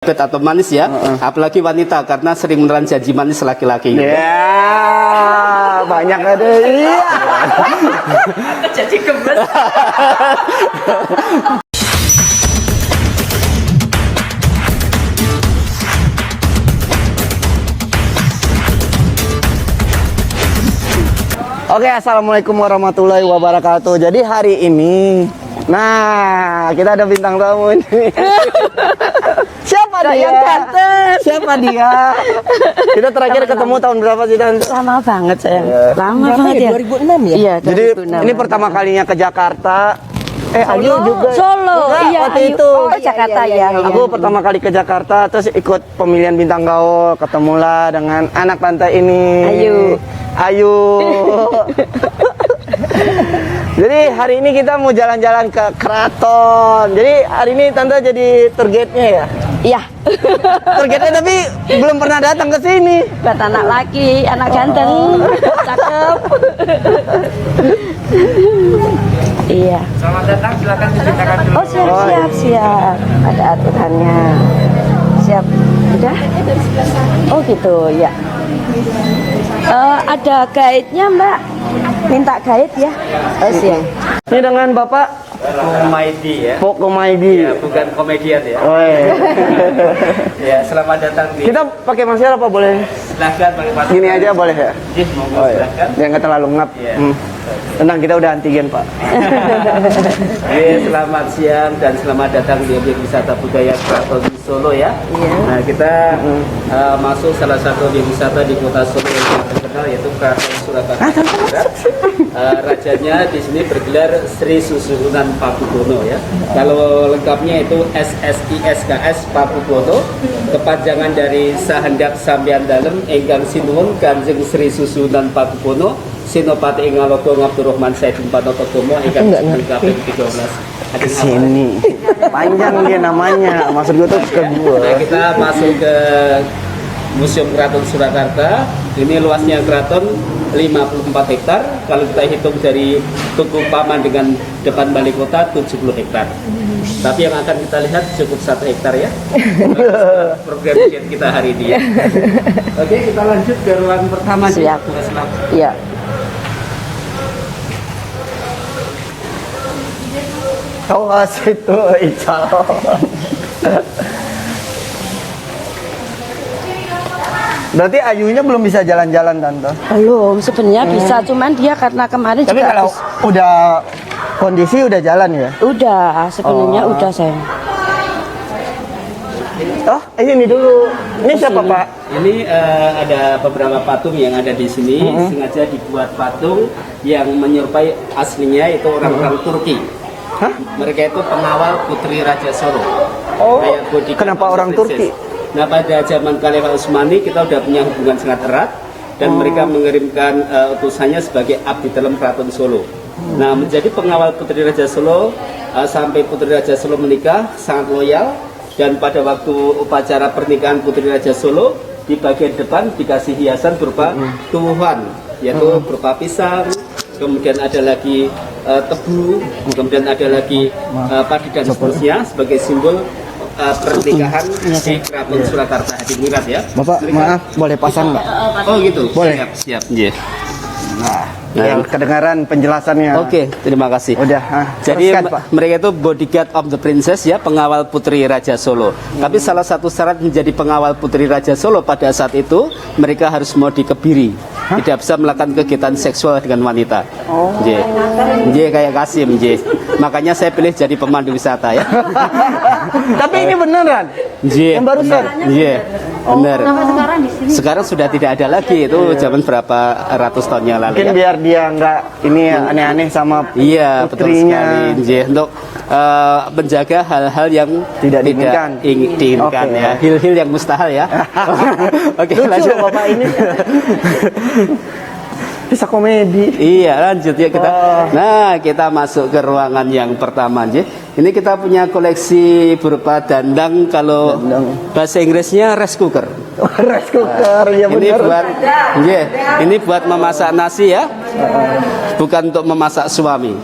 atau manis ya, apalagi wanita karena sering menelan janji manis laki-laki. Ya, banyak ada. Iya. Jadi gemes. Oke, assalamualaikum warahmatullahi wabarakatuh. Jadi hari ini, nah kita ada bintang tamu ini. Siapa dia? Yang ganteng. Siapa dia? Kita terakhir ketemu tahun berapa sih, Dan? Lama banget sayang. Ya. Lama banget ya. 2006 ya? Iya, Jadi 2006. ini pertama kalinya ke Jakarta. Ayu juga. Solo. Enggak, Iya, waktu Ayu. itu. Oh, Jakarta ya. Aku pertama kali ke Jakarta, terus ikut pemilihan bintang gaul, ketemulah dengan anak tante ini. Ayu. Jadi hari ini kita mau jalan-jalan ke keraton. Jadi hari ini tante jadi tour guide-nya ya? Iya. Tour guide-nya tapi belum pernah datang ke sini. Buat anak laki, anak ganteng, cakep. Iya. Selamat datang, silakan diceritakan dulu. Oh siap. Ada aturannya. Siap. Udah? Oh gitu ya. Ada guide-nya Mbak. Minta guide ya. Oh siap. Ini dengan Bapak Komaidi ya. Pok Komaidi. Ya, bukan komedian ya. Oh, iya. Ya, selamat datang di. Kita pakai masker apa boleh? Silahkan pakai masker. Gini aja boleh ya? Jih, monggo Oh iya. silahkan. Biar nggak terlalu ngap. Iya. Tenang, kita udah antigen, Pak. Selamat siang dan selamat datang di objek wisata budaya Keraton Solo ya. Iya. Nah, kita masuk salah satu objek wisata di kota Solo yang terkenal yaitu Keraton Surakarta. Rajanya di sini bergelar Sri Susuhunan Pakubono ya. Kalau lengkapnya itu SSISKS Pakubono, kepanjangan dari Sahendak Sampeyan Dalem Ingkang Sinuwun Kanjeng Sri Susuhunan Pakubono Senopati ing Ngalodo Ngabdurrahman Saidin Panotogomo ingkang kaping 13. Ke sini. Panjang dia namanya. Maksud gue tuh ke gua. Nah, kita masuk ke Museum Keraton Surakarta. Ini luasnya keraton 54 hektar. Kalau kita hitung dari Tugu Paman dengan depan balai kota 70 hektar. Tapi yang akan kita lihat cukup 1 hektar ya. Program kita hari ini ya. Oke, kita lanjut ke ruang pertama. Siap. Iya. Awas itu Ical. Berarti Ayunya belum bisa jalan-jalan, Tante. Belum, sebenarnya bisa, cuman dia karena kemarin Tapi juga kalau udah kondisi udah jalan ya? udah, sebenarnya udah sayang. Oh, ini dulu. Ini siapa, Pak? Ini ada beberapa patung yang ada di sini. Sengaja dibuat patung yang menyerupai aslinya itu orang-orang Turki. Hah? Mereka itu pengawal Putri Raja Solo. Oh, Kayak bodyguard kenapa of orang the Turki? princess. Nah, pada zaman Khalifah Utsmani kita sudah punya hubungan sangat erat dan mereka mengirimkan utusannya sebagai abdi dalam Keraton Solo. Nah, menjadi pengawal Putri Raja Solo sampai Putri Raja Solo menikah sangat loyal. Dan pada waktu upacara pernikahan Putri Raja Solo di bagian depan dikasih hiasan berupa tuhan, yaitu berupa pisang, kemudian ada lagi tebu, kemudian ada lagi padi dan seterusnya sebagai simbol pernikahan di Keraton Surakarta Hadiningrat ya. Bapak, maaf, boleh pasang nggak? Oh gitu. Boleh. Siap. Yeah. Yang kedengaran penjelasannya. Oke, terima kasih. Udah. Jadi teruskan, Pak. mereka itu bodyguard of the princess ya, pengawal Putri Raja Solo. Tapi salah satu syarat menjadi pengawal Putri Raja Solo pada saat itu mereka harus mau dikebiri. Tidak bisa melakukan kegiatan seksual dengan wanita. Oh. Kayak Kasim, Makanya saya pilih jadi pemandu wisata ya. Tapi ini beneran? Yang barusan? Benar. Sekarang sudah tidak ada lagi, itu zaman berapa ratus tahun yang lalu. Mungkin Ya. biar dia nggak ini aneh-aneh sama Iya, betul putrinya. sekali. Untuk menjaga hal-hal yang Tidak diinginkan. diinginkan Oke. ya. Hil-hil yang mustahil ya. Oke, Lucu lanjut. Bapak ini. Bisa komedi. Iya, lanjut ya kita. Nah, kita masuk ke ruangan yang pertama, Ini kita punya koleksi berupa dandang, kalau bahasa Inggrisnya rice cooker. Rice cooker, ya Ini benar. buat ini buat memasak nasi ya. bukan untuk memasak suami.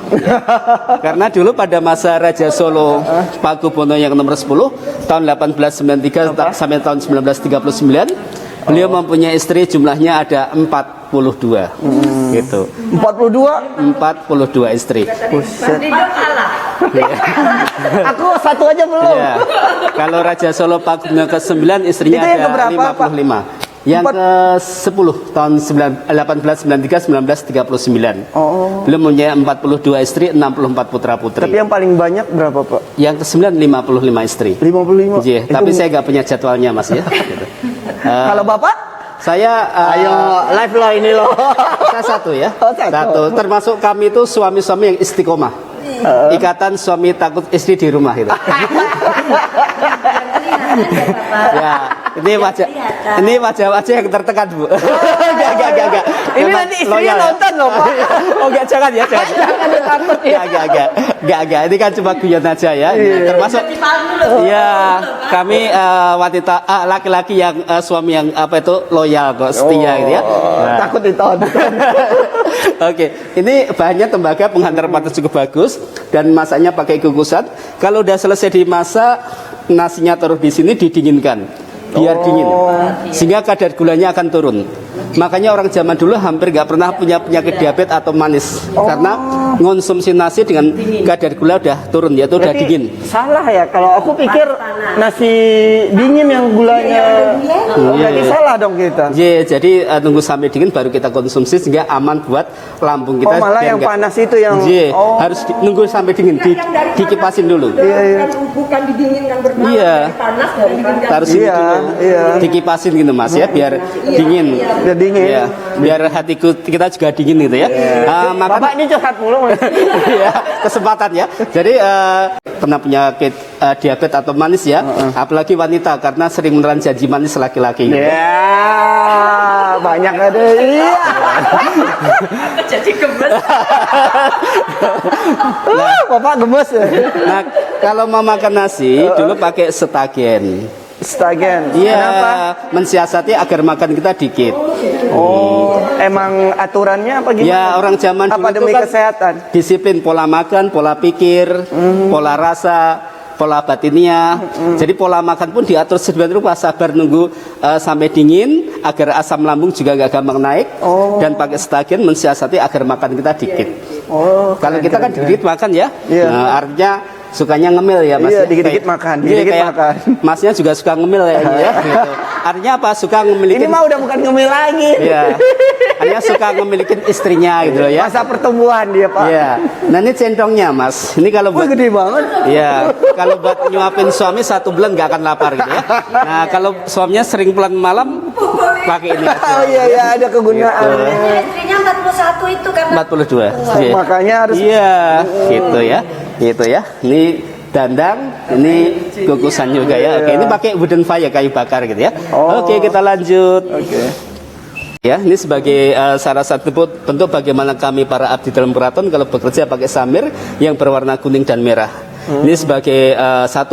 Karena dulu pada masa Raja Solo Pakubono yang nomor 10 tahun 1893 sampai tahun 1939, beliau mempunyai istri jumlahnya ada 42. Gitu. 42 istri. Buset. Iya. Aku satu aja belum. Iya. Kalau Raja Solo Pakubono ke-9 istrinya Itu yang ada keberapa, Pak? 55. Yang ke-10 tahun 1893 1939. Oh. Beliau mempunyai 42 istri, 64 putra-putri. Tapi yang paling banyak berapa, Pak? Yang ke-9 55 istri. 55. Iya, tapi saya nggak punya jadwalnya, Mas ya. Gitu. Kalau Bapak? Saya Ayo live loh ini loh. saya satu ya. Oh, satu. Termasuk kami itu suami-suami yang istiqomah. Ikatan suami takut istri di rumah gitu. Ya, ini wajah yang tertekan, Bu. Enggak. Ini Memang nanti istrinya loyal, ya. nonton loh, Pak. Oh, enggak, jangan ya, jangan. Enggak. Ini kan cuma guyon aja ya. Termasuk ya, kami wanita laki-laki yang suami yang apa itu loyal kok, setia gitu ya. Nah. Takut ditonton. Oke, ini bahannya tembaga penghantar panas cukup bagus dan masaknya pakai kukusan. Kalau udah selesai dimasak, nasinya taruh di sini didinginkan, biar dingin, sehingga kadar gulanya akan turun. Makanya orang zaman dulu hampir nggak pernah punya penyakit diabetes atau manis, karena ngonsumsi nasi dengan kadar gula udah turun, yaitu udah dingin. Salah ya, kalau aku pikir nasi dingin yang gulanya. Jadi salah dong kita. Iya, jadi tunggu sampai dingin baru kita konsumsi sehingga aman buat lambung kita. Malah biar yang nggak- panas itu yang. Iya, harus nunggu sampai dingin, dikipasin dulu. Iya. Bukan didinginkan bermalam, Iya. panas dan didinginkan. Taruh sini Iya, dulu, iya. dikipasin gitu Mas ya, biar dingin. Biar dingin. Iya, biar hatiku kita juga dingin gitu ya. Maka Bapak ini curhat mulu. ya, kesempatan ya. Jadi pernah penyakit diabetes atau manis ya, apalagi wanita karena sering menelan janji manis laki-laki. Ya, banyak ada. Iya. Jadi gemes. Bapak gemes ya. Nah, kalau mau makan nasi dulu pakai setagen. Stagen. Iya, Kenapa? mensiasati agar makan kita dikit. Oh, emang aturannya apa gimana? Ya, orang zaman dulu apa itu demi kan kesehatan? disiplin pola makan, pola pikir, pola rasa, pola batinnya. Jadi pola makan pun diatur sedemikian rupa, sabar nunggu sampai dingin agar asam lambung juga gak gampang naik. Dan pakai stagen mensiasati agar makan kita dikit. Oh, Kalau kita kan dikit makan ya, Iya. nah, artinya sukanya ngemil ya Mas. Iya, ya? dikit-dikit Kayak- makan, Iya, dikit-dikit kayak makan. Masnya juga suka ngemil ya, ya gitu. Artinya apa? Suka memiliki. ini mah udah bukan ngemil lagi. Iya. Artinya suka memiliki istrinya gitu loh ya. Masa pertumbuhan dia, Pak. Iya. Nah ini centongnya Mas. Ini kalau Wah, buat gede banget. Iya, kalau buat nyuapin suami 1 bulan nggak akan lapar gitu ya. Nah kalau suaminya sering pulang malam pakai ini. Oh iya ya, ada kegunaan. Istrinya 41 itu karena 42. Iya. Makanya harus Iya, gitu ya. Gitu ya. Ini dandang, ini kukusan juga ya. Oke, ini pakai wooden fire, kayu bakar gitu ya. Oke, kita lanjut. Oke. Ya, ini sebagai salah satu bentuk bagaimana kami para abdi dalam keraton kalau bekerja pakai samir yang berwarna kuning dan merah. Ini sebagai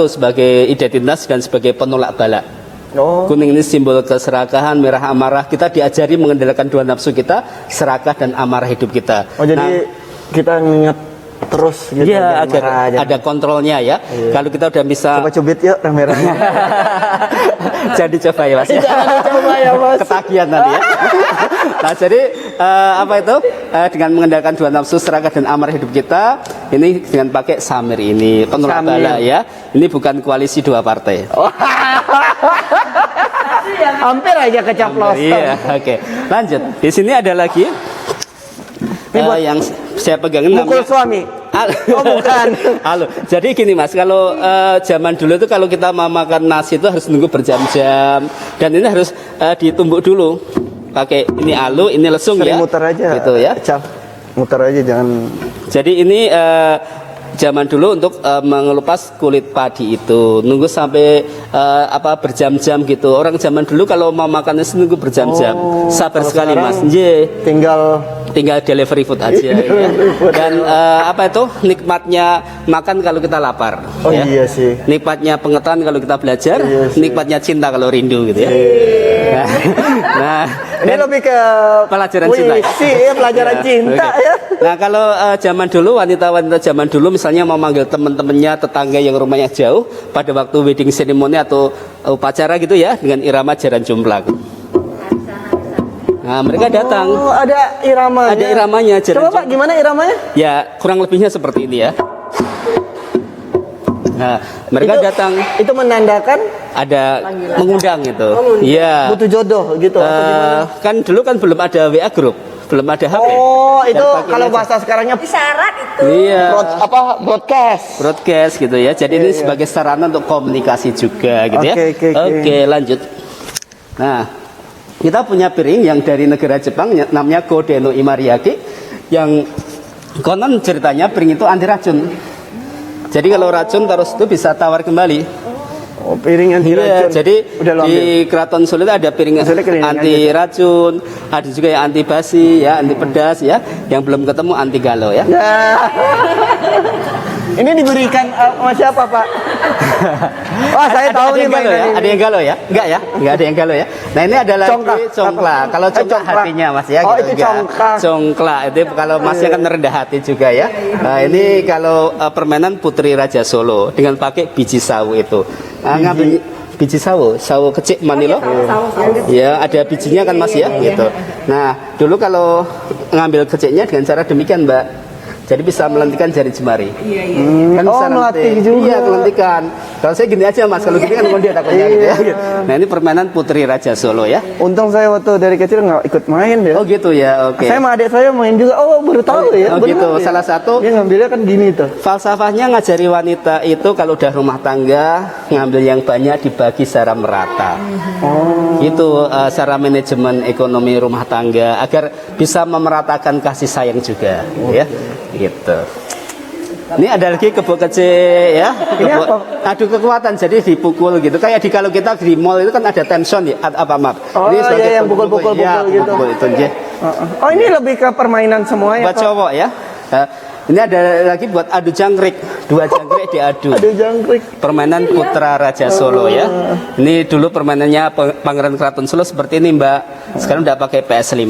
sebagai identitas dan sebagai penolak bala. Oh. Kuning ini simbol keserakahan, merah amarah. Kita diajari mengendalikan dua nafsu kita, serakah dan amarah hidup kita. Oh, jadi kita nginget terus gitu. Iya, jangan agar marah, jangan- ada kontrolnya ya. Kalau kita udah bisa Coba cubit yuk merahnya. jadi coba ya Mas. Jangan dicoba ya, Mas. Ketagihan nanti ya. Nah, jadi apa itu? Dengan mengendalikan dua nafsu serakah dan amarah hidup kita, ini dengan pakai samir ini, penolak Samir. bala ya. Ini bukan koalisi dua partai. Hampir aja keceplosan. Iya, oke. Lanjut. Di sini ada lagi yang saya pegangin Mukul namanya suami. Oh, bukan. Halo. Jadi gini Mas, kalau zaman dulu itu kalau kita mau makan nasi itu harus nunggu berjam-jam dan ini harus ditumbuk dulu. Pakai ini alu, ini lesung Sering ya. muter aja. Gitu ya. Cap. Muter aja jangan. Jadi ini zaman dulu untuk mengelupas kulit padi itu nunggu sampai berjam-jam gitu. Orang zaman dulu kalau mau makan nasi nunggu berjam-jam. Sabar kalau sekali sekarang Mas. Nggih. Tinggal Delivery food aja ya. Dan nikmatnya makan kalau kita lapar. iya sih. Nikmatnya pengetahuan kalau kita belajar, Iya sih. nikmatnya cinta kalau rindu gitu ya. Nah, Ini lebih ke pelajaran cinta. puisi, ya, pelajaran cinta Oke. ya. Nah, kalau zaman dulu wanita-wanita zaman dulu misalnya mau manggil teman-temannya, tetangga yang rumahnya jauh pada waktu wedding ceremony atau upacara gitu ya dengan irama jaran jomplang. Nah, mereka datang. Oh, ada iramanya. Ada iramanya, jaran Coba Pak, gimana iramanya? Ya, kurang lebihnya seperti ini ya. Nah, mereka datang Itu menandakan ada mengundang itu. Iya. butuh jodoh gitu. atau gimana? Kan dulu kan belum ada WA group, belum ada HP. Oh, Dan itu pakainya kalau bahasa sekarangnya Syarat itu. Iya. broadcast. Broadcast gitu ya. Jadi ini sebagai sarana untuk komunikasi juga gitu ya. Oke. Oke, lanjut. Nah, kita punya piring yang dari negara Jepang namanya Kode no Imariake yang konon ceritanya piring itu anti racun. Jadi kalau racun terus itu bisa tawar kembali. Oh, piring yang Iya, diracun. jadi Udah lo ambil. di Keraton Solo itu ada piring Maksudnya keliling anti racun, ada juga yang anti basi ya, anti pedas ya, yang belum ketemu anti galau ya. Ya. Ini diberikan sama siapa, Pak? Wah, saya tahu ada nih yang galau ya, mainan ada ini. yang galau ya, enggak ya, enggak ada yang galau ya. Nah ini ada lagi Congklak. congklak. Kalau congklak congklak. hatinya mas ya, Oh, gitu, itu enggak. congklak. Congklak itu kalau masnya kan rendah hati juga ya. Nah ini kalau permainan Putri Raja Solo dengan pakai biji sawo itu. Ngambil biji sawo kecil manilo. Ya ada bijinya kan mas ya, gitu. Nah dulu kalau ngambil kecilnya dengan cara demikian mbak. Jadi bisa melentikkan jari jemari. Kan Oh, bisa melatih nanti. juga. Iya, melentikkan. Kalau saya gini aja mas, kalau gini kan dia takutnya gitu ya. Nah ini permainan Putri Raja Solo ya. Untung saya waktu dari kecil nggak ikut main ya. Oh gitu ya, oke. Saya sama adik saya main juga. Oh, baru tahu ya. Oh benar gitu. ya. Salah satu Dia ngambilnya kan gini tuh. falsafahnya ngajari wanita itu kalau udah rumah tangga ngambil yang banyak dibagi secara merata. Oh. Itu secara manajemen ekonomi rumah tangga agar bisa memeratakan kasih sayang juga, ya. Gitu. Ini ada lagi kebo kecil ya. Ini Kebo- apa? adu kekuatan jadi dipukul gitu. Kayak kalau kita di mall itu kan ada tension ya, apa maaf. Oh, sebagai iya, yang pukul-pukul, pukul-pukul ya, gitu. pukul itu nggih. Oh, ini lebih ke permainan semuanya, Buat Pak. cowok ya. Ini ada lagi buat adu jangkrik. Dua jangkrik diadu. Ada jangkrik. Permainan Putra Raja Solo ya. Ini dulu permainannya Pangeran Keraton Solo seperti ini Mbak. Sekarang udah pakai PS5.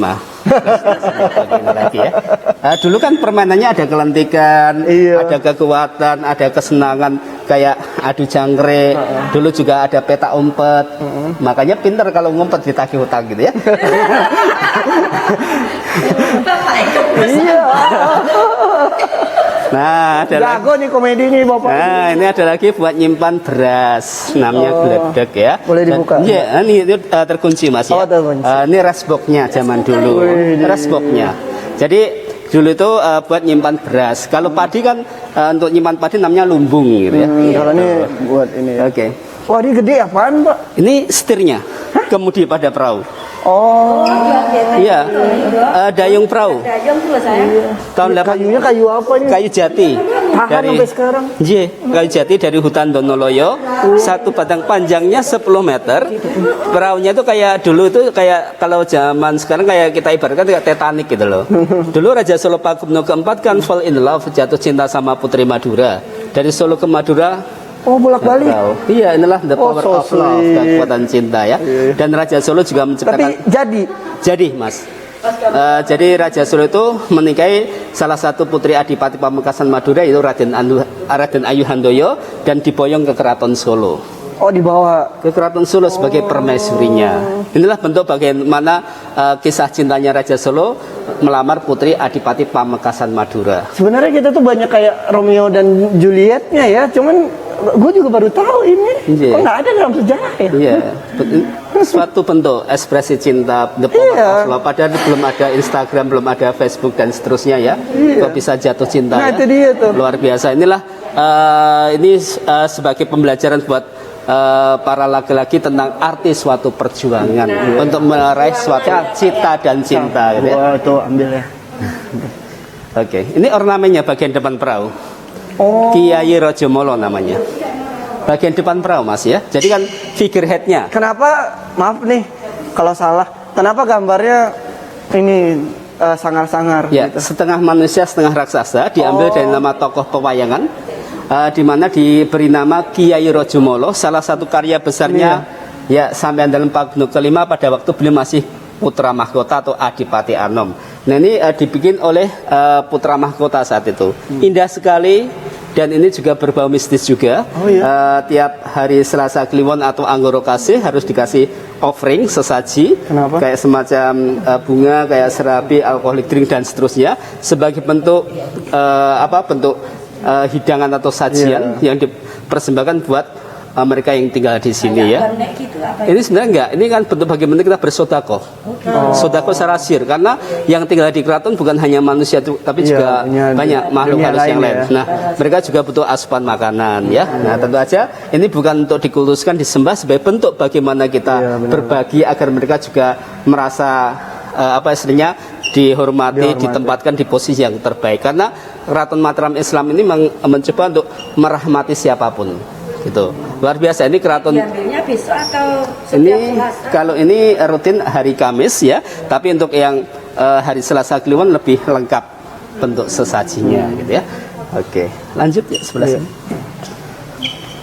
Begini lagi ya. Dulu kan permainannya ada kelentikan, Iya. ada kekuatan, ada kesenangan kayak adu jangkrik. Dulu juga ada peta umpet. Makanya pinter kalau ngumpet ditagih hutang gitu ya. Iya. Nah, ada lagi. Jago nih komedi nih, Bapak. Nah, ini ada lagi buat nyimpan beras, namanya gledek ya. Boleh dibuka? Iya, ini terkunci Mas ya. Oh, terkunci. Ini resboxnya zaman dulu. Resboxnya. Jadi dulu itu buat nyimpan beras. Kalau padi kan untuk nyimpan padi namanya lumbung gitu ya. Kalau ini buat ini ya. Oke. Wah, ini gede apaan, Pak? Ini setirnya, kemudi pada perahu. Oh, Iya, dayung perahu. Tahun 8 kayunya kayu apa ini? kayu jati Tahan sampai sekarang. Iya, kayu jati dari hutan Donoloyo. Satu batang panjangnya 10 meter. Perahunya itu kayak dulu itu kayak kalau zaman sekarang kayak kita ibaratkan kayak Titanic gitu loh. Dulu Raja Solo Pakubuwono keempat kan fall in love, jatuh cinta sama Putri Madura. Dari Solo ke Madura. Oh, bolak-balik. Iya, inilah the Oh, power so of love, sweet. kekuatan cinta ya. Dan Raja Solo juga Tapi menciptakan. Jadi Mas, jadi Raja Solo itu menikahi salah satu putri Adipati Pamekasan Madura yaitu Raden Ayu Handoyo dan diboyong ke Keraton Solo. Oh, dibawa. Ke Keraton Solo sebagai permaisurinya. Inilah bentuk bagaimana kisah cintanya Raja Solo melamar putri Adipati Pamekasan Madura. Sebenarnya kita tuh banyak kayak Romeo dan Julietnya ya, cuman gue juga baru tahu ini. Iya. Kok nggak ada dalam sejarah ya? Iya, suatu bentuk ekspresi cinta, the power Iya. of love. Padahal belum ada Instagram, belum ada Facebook dan seterusnya ya. Iya. Kok bisa jatuh cinta Nah, ya? itu dia tuh. Luar biasa. Inilah sebagai pembelajaran buat para laki-laki tentang arti suatu perjuangan untuk meraih suatu cita dan cinta. Gitu ya. Wah, tuh ambil ya. Oke, ini ornamennya bagian depan perahu. Oh, Kiai Rajamala namanya. Bagian depan perahu Mas ya. Jadi kan figurehead-nya. kenapa? Maaf nih kalau salah. Kenapa gambarnya ini sangar-sangar? Ya, gitu? setengah manusia, setengah raksasa diambil dari nama tokoh pewayangan, di mana diberi nama Kiai Rajamala. Salah satu karya besarnya Ya, sampai dalam Pakubuno kelima pada waktu beliau masih putra mahkota atau Adipati Anom. Nah ini dibikin oleh putra mahkota saat itu. Indah sekali dan ini juga berbau mistis juga. Oh, iya. Tiap hari Selasa Kliwon atau Anggoro Kasih harus dikasih offering sesaji. Kenapa? Kayak semacam bunga, kayak serabi, alkoholik drink dan seterusnya sebagai bentuk bentuk hidangan atau sajian yang dipersembahkan buat mereka yang tinggal di sini ya. Ini sebenarnya enggak, ini kan bentuk bagaimana kita bersodakoh. Sodakoh secara sir, karena yang tinggal di keraton bukan hanya manusia tapi juga banyak makhluk halus yang lain. Nah, mereka juga butuh asupan makanan ya. Nah, tentu aja ini bukan untuk dikultuskan, disembah sebagai bentuk bagaimana kita berbagi agar mereka juga merasa istilahnya dihormati, ditempatkan di posisi yang terbaik. Karena Keraton Mataram Islam ini mencoba untuk merahmati siapapun. Gitu. Luar biasa ini keraton. Diambilnya besok atau ini kalau ini rutin hari Kamis ya, tapi untuk yang hari Selasa Kliwon lebih lengkap bentuk sesajinya gitu ya. Oke, lanjut ya sebelah sini.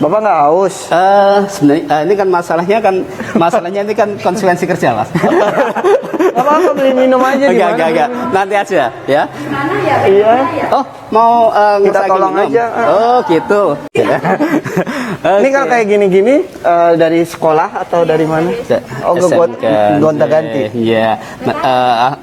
Bapak nggak haus? Sebenarnya ini kan masalahnya ini kan konsekuensi kerja, Mas. Apa beli minum aja di mana? Enggak. Nanti aja ya. Mana ya? Iya. Oh, mau Kita tolong minum? aja. Oh, gitu. Ini kalau kayak gini-gini dari sekolah atau dari mana? Oh, gonta-ganti. Iya.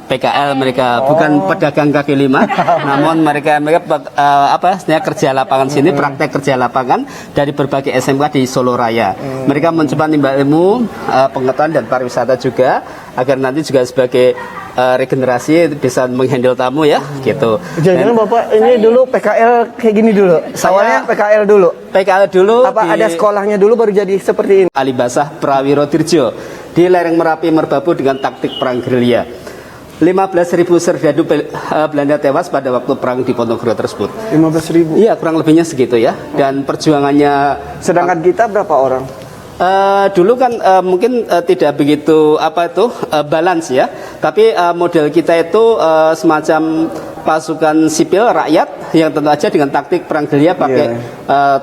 PKL mereka bukan pedagang kaki lima, namun mereka sebenarnya kerja lapangan sini, praktek kerja lapangan dari berbagai SMK di Solo Raya. Mereka mencoba nimba ilmu, pengetahuan dan pariwisata juga agar nanti juga sebagai regenerasi bisa menghandle tamu ya gitu. Jangan Bapak ini dulu PKL kayak gini dulu. Awalnya PKL dulu. PKL dulu. Apa ada sekolahnya dulu baru jadi seperti ini? Alibasah Prawiro Dirjo di lereng Merapi Merbabu dengan taktik perang gerilya. 15.000 serdadu Belanda tewas pada waktu perang di Ponorogo tersebut. 15.000. Iya, kurang lebihnya segitu ya. Dan perjuangannya. Sedangkan kita berapa orang? Dulu kan mungkin tidak begitu balance ya, tapi model kita itu semacam pasukan sipil rakyat yang tentu aja dengan taktik perang gerilya pakai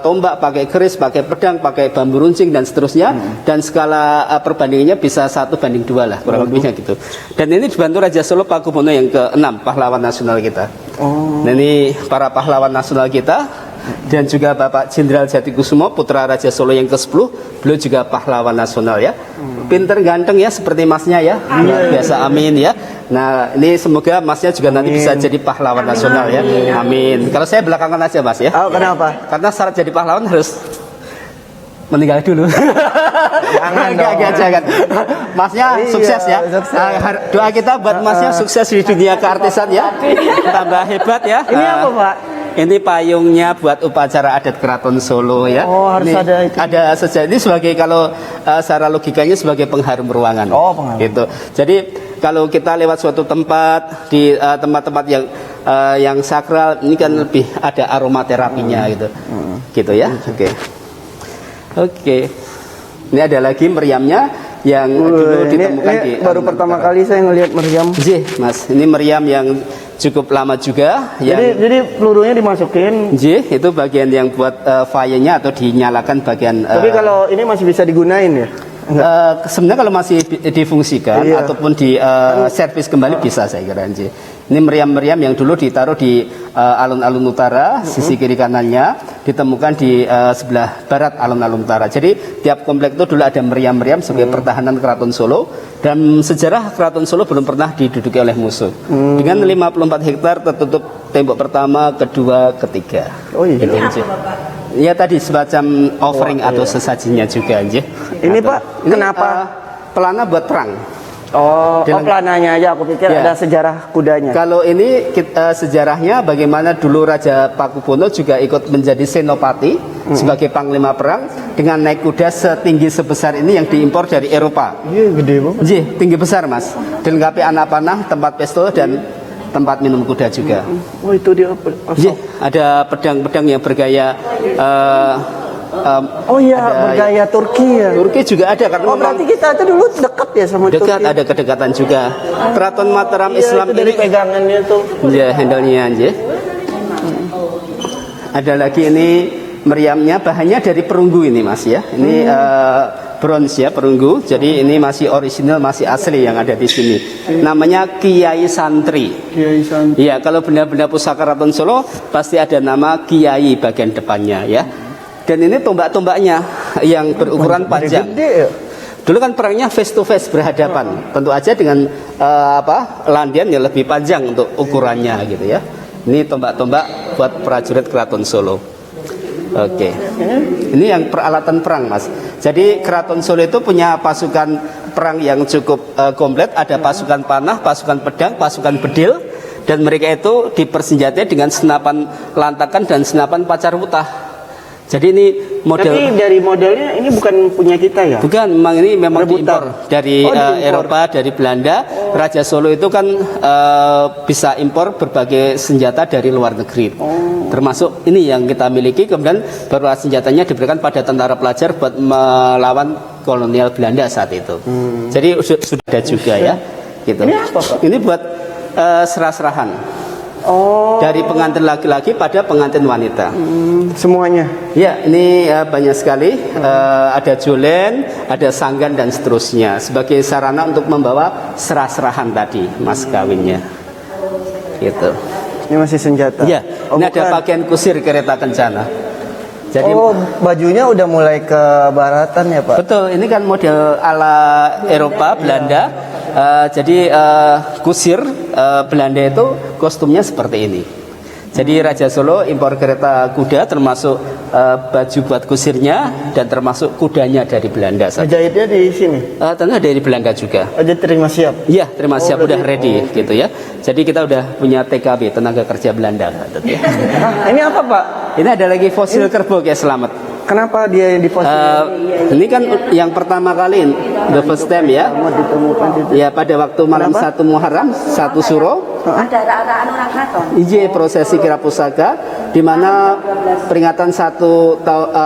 tombak, pakai keris, pakai pedang, pakai bambu runcing dan seterusnya, dan skala perbandingannya bisa 1:2 lah kurang lebihnya gitu. Dan ini dibantu Raja Solo Pakubuno yang ke-6 pahlawan nasional kita. Nah ini para pahlawan nasional kita. Dan juga Bapak Jenderal Jatikusumo putra Raja Solo yang ke-10, beliau juga pahlawan nasional ya. Pinter ganteng ya seperti masnya ya. Luar biasa, amin ya. Nah ini semoga masnya juga nanti bisa jadi pahlawan nasional ya. Amin. Kalau saya belakangan aja Mas ya. Oh, kenapa? Karena syarat jadi pahlawan harus meninggal dulu. Jangan. Masnya sukses ya. Doa kita buat masnya sukses di dunia keartisan ya. Tambah hebat ya. Ini apa Pak? Ini payungnya buat upacara adat Keraton Solo ya. Oh, harus ini ada itu. Ada sejarah ini sebagai kalau secara logikanya sebagai pengharum ruangan. Oh, pengharum. Gitu. Jadi kalau kita lewat suatu tempat di tempat-tempat yang sakral ini kan lebih ada aromaterapinya gitu. Gitu ya. Oke. Ini ada lagi meriamnya yang dulu ditemukan di baru pertama kali saya ngelihat meriam. Mas, ini meriam yang cukup lama juga. Jadi pelurunya dimasukin. Itu bagian yang buat fire-nya atau dinyalakan bagian. Tapi kalau ini masih bisa digunain ya? Sebenarnya kalau masih difungsikan ataupun di servis kembali bisa saya kira. Ini meriam-meriam yang dulu ditaruh di alun-alun utara, sisi kiri kanannya ditemukan di sebelah barat alun-alun utara. Jadi tiap komplek itu dulu ada meriam-meriam sebagai pertahanan Keraton Solo. Dan sejarah Keraton Solo belum pernah diduduki oleh musuh. Dengan 54 hektar tertutup tembok pertama, kedua, ketiga. Oh iya. Ya tadi semacam offering atau sesajinya juga aja. Ini Pak, kenapa? Pelana buat perang. Pelananya aja, aku pikir ada sejarah kudanya. Kalau ini sejarahnya bagaimana dulu Raja Pakubuno juga ikut menjadi senopati sebagai panglima perang dengan naik kuda setinggi sebesar ini yang diimpor dari Eropa. Iya, gede banget. Tinggi besar Mas. Dilengkapi anak panah, tempat pistol dan tempat minum kuda juga. Oh itu dia. Ada pedang-pedang yang bergaya bergaya Turki ya. Turki juga ada karena berarti kita itu dulu dekat ya sama Turki. Dekat, ada kedekatan juga. Keraton Mataram Islam itu dari ini pegangannya tuh. handle-nya Ada lagi ini meriamnya bahannya dari perunggu ini Mas ya. Ini bronze ya, perunggu. Jadi ini masih original, masih asli yang ada di sini. Namanya Kiai Santri. Kiai Santri. Iya, kalau benda-benda pusaka Keraton Solo pasti ada nama Kiai bagian depannya ya. Dan ini tombak-tombaknya yang berukuran panjang. Gede ya? Dulu kan perangnya face to face berhadapan. Tentu aja dengan landian yang lebih panjang untuk ukurannya gitu ya. Ini tombak-tombak buat prajurit Keraton Solo. Oke. Ini yang peralatan perang, Mas. Jadi Keraton Solo itu punya pasukan perang yang cukup komplit. Ada pasukan panah, pasukan pedang, pasukan bedil, dan mereka itu dipersenjatai dengan senapan lantakan dan senapan pacar wutah. Jadi ini model. Tapi dari modelnya ini bukan punya kita ya? Bukan, memang diimpor dari diimpor. Eropa, dari Belanda. Raja Solo itu kan bisa impor berbagai senjata dari luar negeri. Termasuk ini yang kita miliki. Kemudian baru senjatanya diberikan pada tentara pelajar buat melawan kolonial Belanda saat itu. Jadi sudah ada juga ya. Gitu. Ini apa, Pak? Ini buat serah-serahan. Dari pengantin laki-laki pada pengantin wanita. Semuanya. Ya, ini banyak sekali. Ada jolen, ada sanggan dan seterusnya sebagai sarana untuk membawa serah-serahan tadi, mas kawinnya. Gitu. Ini masih senjata. Ya, ini ada bukan. pakaian kusir kereta kencana. Jadi bajunya udah mulai ke baratan ya Pak? betul, ini kan model ala Eropa, Belanda. Jadi kusir Belanda itu kostumnya seperti ini. Jadi Raja Solo impor kereta kuda, termasuk baju buat kusirnya dan termasuk kudanya dari Belanda. Jahitnya di sini? Tentu dari Belanda juga. Aja terima siap? Iya, terima siap, udah ready gitu ya. Jadi kita udah punya TKB, tenaga kerja Belanda. Gitu ya. Ini apa Pak? Ini ada lagi fosil kerbau kayak selamat. Kenapa dia yang difosil? Ini kan yang pertama kali, the first time ya. Ya, pada waktu malam 1 Muharram, 1 Suro. Ada arah-arahan orang keraton. Ije prosesi kira pusaka, di mana peringatan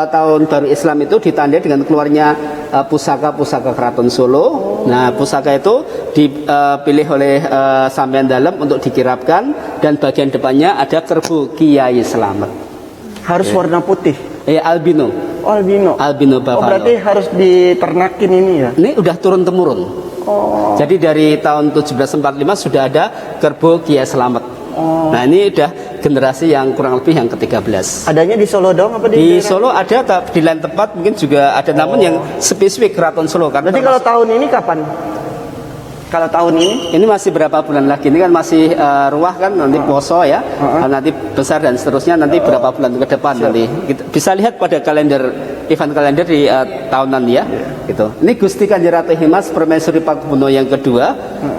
tahun baru Islam itu ditandai dengan keluarnya pusaka-pusaka Keraton Solo. Nah, pusaka itu dipilih oleh sampean dalam untuk dikirapkan, dan bagian depannya ada kerbau Kiai Selamat. Harus warna putih? Albino. Albino. Albino buffalo. Berarti harus diternakin ini ya? Ini udah turun temurun. Jadi dari tahun 1745 sudah ada kerbau Kiai Selamat. Nah, ini udah generasi yang kurang lebih yang ke-13. Adanya di Solo dong apa Di Solo ada, di lain tempat mungkin juga ada, namun yang spesifik Keraton Solo. Karena Berarti kalau tahun ini kapan? Kalau tahun ini masih berapa bulan lagi? Ini kan masih ruah kan, nanti poso ya, nanti besar dan seterusnya, nanti berapa bulan ke depan nanti. Bisa lihat pada event kalender di tahunan ya. Gitu. Ini Gusti Kanjeng Ratu Hemas Permaisuri Pakubuwono yang kedua,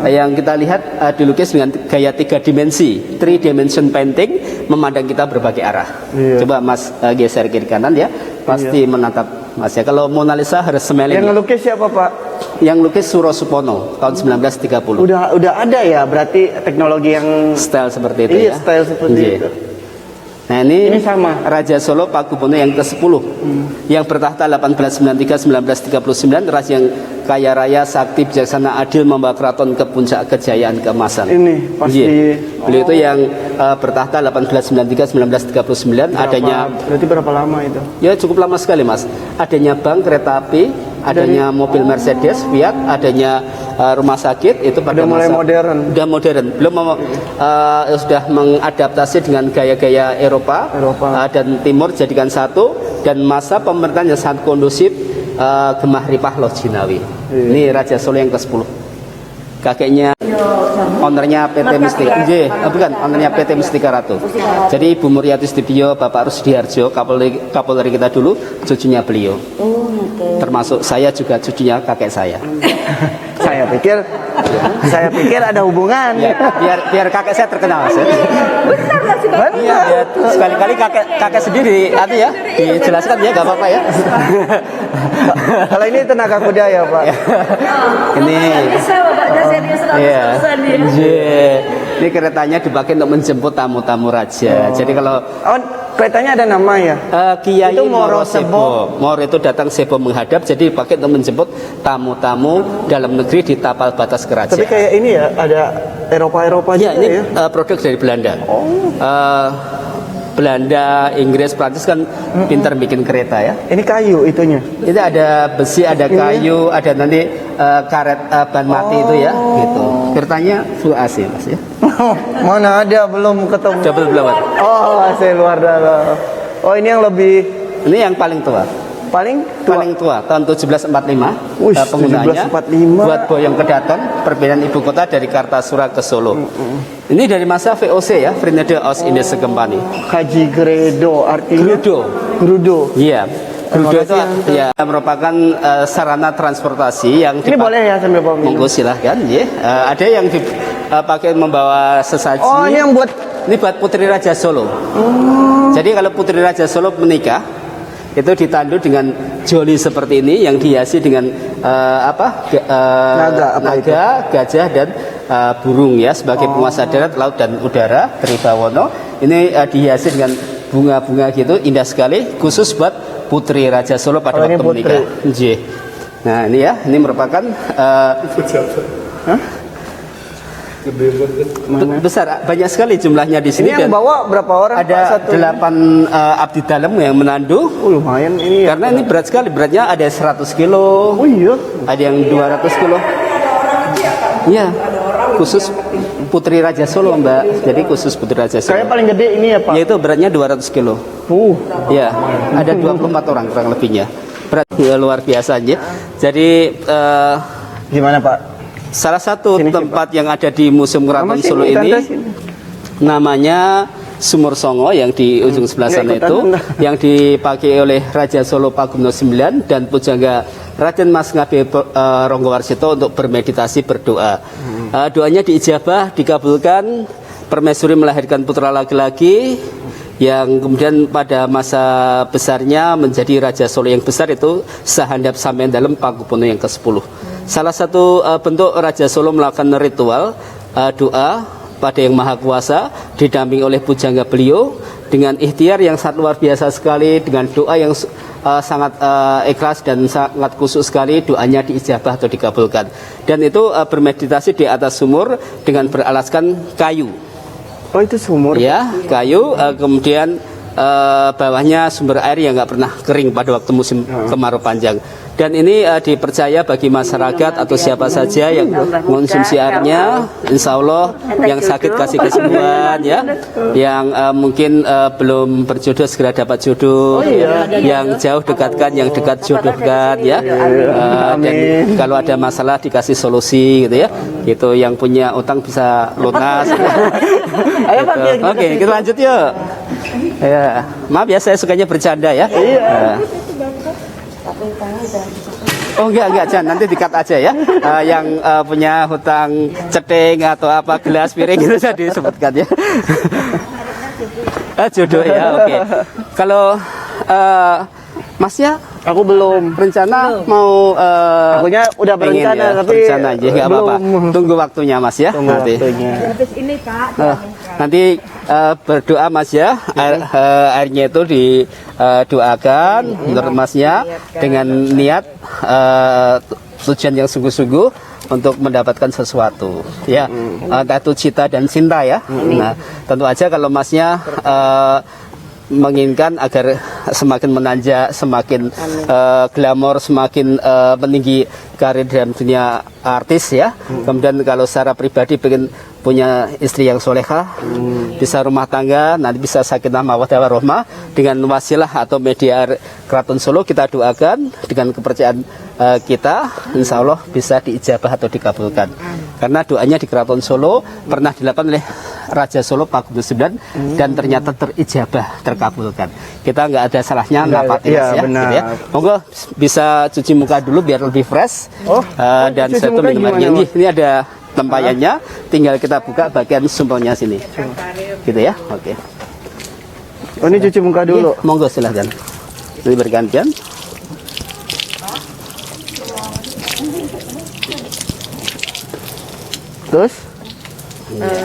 yang kita lihat dilukis dengan gaya 3 dimensi, 3 dimension painting, memandang kita berbagai arah. Coba Mas geser kiri kanan ya, pasti menatap Mas ya. Kalau Mona Lisa harus smelling. yang ngelukis siapa Pak? Yang lukis Suro Supono tahun 1930. Udah ada ya, berarti teknologi yang Style seperti itu iya, ya. style seperti Iya. itu. Nah, ini sama. Raja Solo Pakubuwono yang ke-10 yang bertahta 1893-1939, raja yang kaya raya, sakti, bijaksana, adil, membawa keraton ke puncak kejayaan keemasan. Ini pasti. Iya. Beliau itu yang bertahta 1893-1939. Adanya, berarti berapa lama itu? ya cukup lama sekali Mas. Adanya bank, kereta api, adanya mobil Mercedes, Fiat, adanya rumah sakit, itu pada Udah mulai modern. Udah modern. Belum sudah mengadaptasi dengan gaya-gaya Eropa. Dan Timur jadikan satu, dan masa pemerintahan yang sangat kondusif, Gemah Ripah Loh Jinawi. Ini Raja Solo yang ke-10. Kakeknya ownernya PT Mustika, bukan, ownernya PT Mustika Ratu. Jadi Ibu Muryati Sudibyo, Bapak Rusdiharjo, Kapolri kita dulu, cucunya beliau. Termasuk saya juga cucunya kakek saya. Saya pikir ada hubungan. Ya, biar kakek saya terkenal. Benar nggak sih Bang? Iya, ya, sekali-kali kakek sendiri, ya, dijelaskan ya, gak apa-apa ya. Kalau ini tenaga kuda ya Pak. Ini. Bisa Bapaknya serius 100% Iya. ya. Iya. Ini keretanya dipakai untuk menjemput tamu-tamu raja. Jadi kalau Keretanya ada nama ya? Kiai Itu Moro Moro Sebo. Moro itu datang, Sebo menghadap, jadi dipakai untuk menjemput tamu-tamu dalam negeri di tapal batas kerajaan. Tapi kayak ini ya, ada Eropa Ya, juga ini ya? produk dari Belanda. Belanda, Inggris, Prancis kan pintar bikin kereta ya. Ini kayu itunya. Itu ada besi, ada kayu, ada nanti karet ban mati itu ya, gitu. Keretanya full AC Mas ya. Mana ada belum ketemu. Double blower. Oh, AC luar dalam. Oh, ini yang lebih Ini yang paling tua. paling Paling tua tahun 1745 Wih, penggunaannya 1745. buat Boyong ke Daton, perpindahan ibu kota dari Kartasura ke Solo. Ini dari masa VOC ya, Verenigde Oost-Indische Company. Haji Gredo artinya Grudo. Iya. Grudo itu ya merupakan sarana transportasi yang Ini boleh ya sambil bawa minum. monggo silahkan ya. Ada yang dipakai membawa sesaji. Oh, ini yang buat Ini buat Putri Raja Solo. Jadi kalau Putri Raja Solo menikah itu ditandu dengan joli seperti ini yang dihiasi dengan naga, gajah dan burung ya sebagai penguasa darat, laut dan udara Tribawono. Ini dihiasi dengan bunga-bunga gitu, indah sekali, khusus buat Putri Raja Solo pada waktu menikah. Nggih. Nah, ini ya, ini merupakan besar, banyak sekali jumlahnya di sini. ini yang dan bawa berapa orang? ada Pak, satu 8 abdi dalam yang menandu. lumayan ini. Karena ini berat sekali, beratnya ada 100 kilo, Oh iya. ada yang 200 kilo. Iya, khusus Putri Raja Solo Mbak. Jadi khusus Putri Raja Solo. Kayak paling gede ini ya Pak. Yaitu beratnya 200 kilo. Ya, ada 24 orang kurang lebihnya. Berat luar biasa aja. Jadi Gimana Pak? salah satu Sini, tempat yang ada di Museum Keraton Mama, Solo sini, ini Tante, sini. namanya Sumur Songo yang di ujung sebelah sana ikutan, itu, Tante. yang dipakai oleh Raja Solo Pakubuwono IX dan pujangga Raden Mas Ngabe Ronggowarsito untuk bermeditasi berdoa. Doanya diijabah, dikabulkan. Permaisuri melahirkan putra laki-laki yang kemudian pada masa besarnya menjadi Raja Solo yang besar, itu Sahandap Samyan Dalem Pakubuwono yang ke-10. Salah satu bentuk Raja Solo melakukan ritual doa pada Yang Maha Kuasa didampingi oleh pujangga beliau dengan ikhtiar yang sangat luar biasa sekali, dengan doa yang sangat ikhlas dan sangat khusyuk sekali, doanya diijabah atau dikabulkan. Dan itu bermeditasi di atas sumur dengan beralaskan kayu. Oh, itu sumur. Ya, kayu, kemudian bawahnya sumber air yang nggak pernah kering pada waktu musim kemarau panjang. Dan ini dipercaya bagi masyarakat atau siapa saja yang mengonsumsi airnya, insya Allah yang sakit kasih kesembuhan ya, yang mungkin belum berjodoh segera dapat jodoh, yang jauh dekatkan, yang dekat jodohkan ya. Dan kalau ada masalah dikasih solusi gitu ya. Gitu, yang punya utang bisa lunas. Ayo Pak. Gitu. Oke, kita lanjut yuk. Ya, maaf ya saya sukanya bercanda ya. Oh enggak, jangan, nanti dikat aja ya. Yang punya hutang ceting atau apa gelas piring itu saya disebutkan ya. Jodoh ya, oke. Kalau Masnya, Aku belum. rencana mau Akunya udah pengen berencana ya, tapi berencana aja nggak apa-apa. Tunggu waktunya Mas ya. Tunggu nanti. waktunya. Habis ini Pak, Nanti berdoa Mas ya, airnya itu didoakan menurut Masnya dengan niat tujuan yang sungguh-sungguh untuk mendapatkan sesuatu ya, entah itu cita dan cinta ya. Nah, tentu aja kalau Masnya menginginkan agar semakin menanjak, semakin glamor, semakin meninggi karir dalam dunia artis ya. Kemudian kalau secara pribadi pengen punya istri yang solehah, bisa rumah tangga, nanti bisa sakinah mawaddah warahmah dengan wasilah atau media Keraton Solo, kita doakan dengan kepercayaan kita, insya Allah bisa diijabah atau dikabulkan. Karena doanya di Keraton Solo pernah dilakukan oleh Raja Solo Pakubuwono IX dan ternyata terijabah, terkabulkan. Kita nggak ada salahnya nafatin iya, ya, benar. gitu ya. Monggo bisa cuci muka dulu biar lebih fresh. Dan cuci satu muka minum gimana, airnya. Ini ada tempayannya, tinggal kita buka bagian sumpelnya sini. Gitu ya. Oke. Oh, ini cuci muka dulu. Iya, monggo silahkan. Ini bergantian. Terus?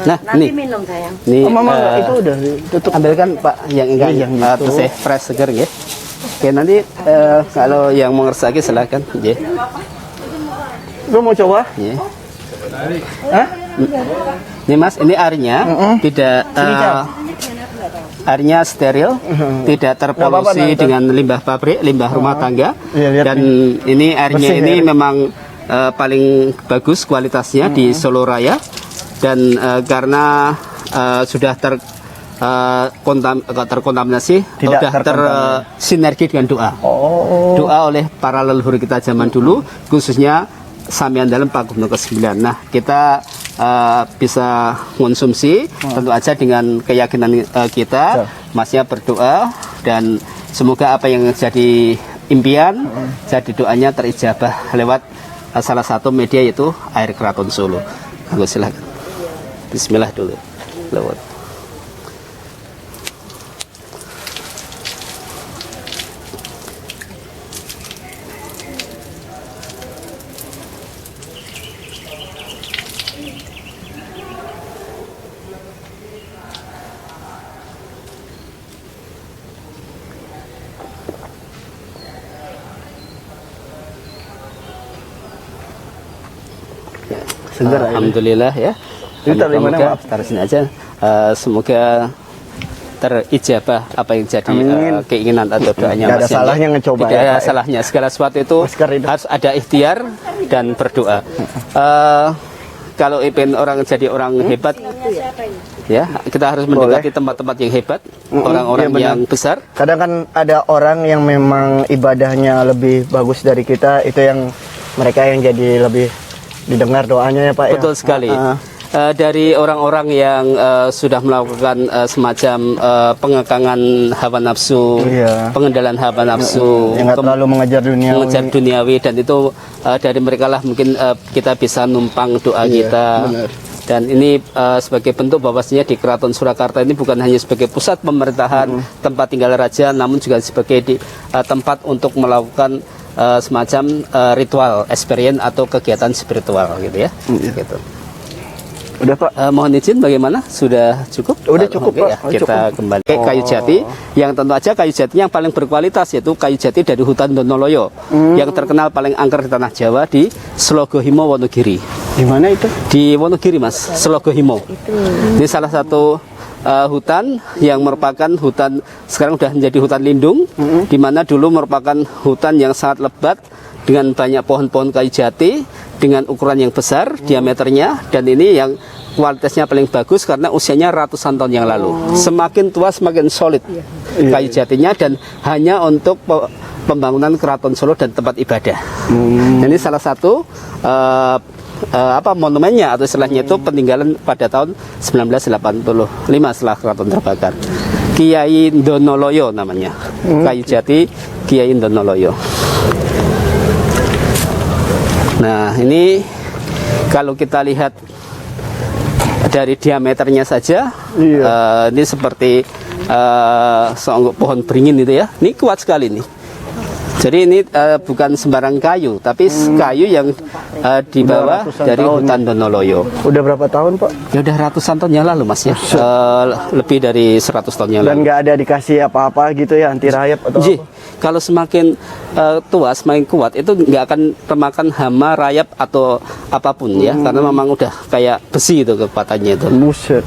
Nah, nanti ini. minum sayang. Ini Oh, Mama itu udah tutup. ambilkan Pak yang enggak Yang itu. bersih fresh seger ya. Oke, nanti kalau yang mau ngersaki silakan ya. Lu mau coba? Ya. Hah? Ini Mas, ini airnya tidak airnya steril, tidak terpolusi Nggak apa-apa, dengan limbah pabrik, limbah rumah tangga. Iya, lihat Dan nih. ini airnya Bersih ini airnya. memang paling bagus kualitasnya di Solo Raya. Dan karena sudah terkontaminasi, Tidak sudah terkontaminasi. tersinergi dengan doa. Oh. Doa oleh para leluhur kita zaman dulu, khususnya Samian Dalem Pakubuno ke-9. Nah, kita bisa konsumsi tentu aja dengan keyakinan kita, masnya berdoa dan semoga apa yang jadi impian, jadi doanya terijabah lewat salah satu media yaitu Air Keraton Solo. Aku silakan. Bismillah dulu. Lewat. Segar airnya. Alhamdulillah ya. Ini taruh di mana, Semoga- maaf? taruh sini aja. Semoga terijabah apa yang jadi Amin. keinginan atau doanya. Nggak ada Mas Yan, salahnya ya. ngecoba Tidak ya, ada Pak, ya. salahnya. Segala sesuatu itu Masker itu. harus ada ikhtiar dan berdoa. Kalau ingin orang jadi orang hebat, ya kita harus mendekati tempat-tempat yang hebat, orang-orang iya benar. yang besar. Kadang kan ada orang yang memang ibadahnya lebih bagus dari kita, itu yang mereka yang jadi lebih didengar doanya ya Pak. Betul ya? sekali. Ah, Dari orang-orang yang sudah melakukan semacam pengekangan hawa nafsu, Iya. pengendalian hawa nafsu, yang nggak terlalu mengejar dunia. mengejar duniawi, dan itu dari mereka lah mungkin kita bisa numpang doa kita. benar. Dan ini sebagai bentuk bahwasanya di Keraton Surakarta ini bukan hanya sebagai pusat pemerintahan, tempat tinggal raja, namun juga sebagai tempat untuk melakukan semacam ritual, experience atau kegiatan spiritual gitu ya. Gitu. Udah Pak. Mohon izin bagaimana? Sudah cukup? Udah cukup, Oke, Pak. ya, Oh, kita cukup. kembali ke kayu jati, yang tentu aja kayu jati yang paling berkualitas yaitu kayu jati dari hutan Donoloyo, yang terkenal paling angker di tanah Jawa di Slogohimo Wonogiri. Di mana itu? Di Wonogiri Mas, Slogohimo. Ini salah satu hutan yang merupakan hutan, sekarang sudah menjadi hutan lindung, di mana dulu merupakan hutan yang sangat lebat dengan banyak pohon-pohon kayu jati dengan ukuran yang besar diameternya, dan ini yang kualitasnya paling bagus karena usianya ratusan tahun yang lalu. Semakin tua semakin solid kayu jatinya, dan hanya untuk pembangunan Keraton Solo dan tempat ibadah. Ini salah satu monumennya atau istilahnya itu peninggalan pada tahun 1985 setelah keraton terbakar. Kiai Donoloyo namanya. Kayu jati Kiai Donoloyo. Nah, ini kalau kita lihat dari diameternya saja, ini seperti seonggok pohon beringin itu ya. Ini kuat sekali nih. Jadi ini bukan sembarang kayu, tapi kayu yang dibawa ratusan dari tahun. hutan Donoloyo. Udah berapa tahun Pak? Ya udah ratusan tahun yang lalu Mas ya. Lebih dari 100 tahun yang Dan lalu. nggak ada dikasih apa-apa gitu ya, anti rayap atau Ji, apa? kalau semakin tua, semakin kuat, itu nggak akan termakan hama, rayap atau apapun ya, karena memang udah kayak besi itu kekuatannya itu. Buset.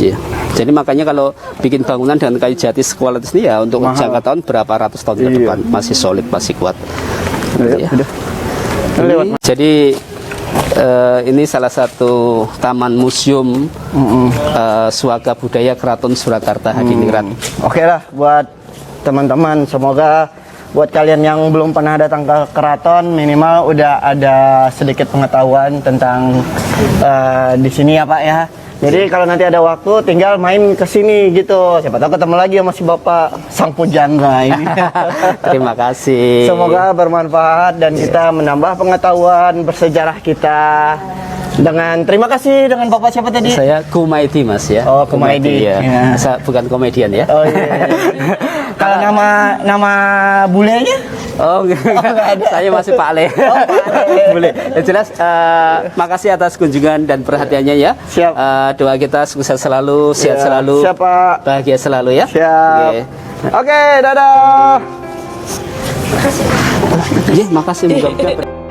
Iya. Jadi makanya kalau bikin bangunan dengan kayu jati sekualitas ini ya untuk Mahal. jangka tahun berapa ratus tahun ke Iya. depan masih solid, masih kuat. Ya, Ya. udah. Lewat. Jadi ini salah satu taman museum Suaka Budaya Keraton Surakarta Hadiningrat. Oke lah buat teman-teman, semoga buat kalian yang belum pernah datang ke keraton minimal udah ada sedikit pengetahuan tentang di sini ya Pak ya. Jadi kalau nanti ada waktu tinggal main ke sini gitu. Siapa tahu ketemu lagi sama si Bapak Sang Pujangga ini. Terima kasih. Semoga bermanfaat dan kita menambah pengetahuan bersejarah kita. Terima kasih dengan Bapak siapa tadi? Saya Kumaidi Mas ya. Oh, Kumaidi. ya. Ya. Saya bukan komedian ya. Oh iya. Kalau nama bulenya? Oh, enggak ada. Saya masih Pak Ale. Boleh. Ya, jelas makasih atas kunjungan dan perhatiannya ya. Siap. Doa kita sukses selalu, sehat Ya, selalu. siap, Pak. Bahagia selalu ya. Siap. Oke. Oke, dadah. Iya, makasih. Moga-moga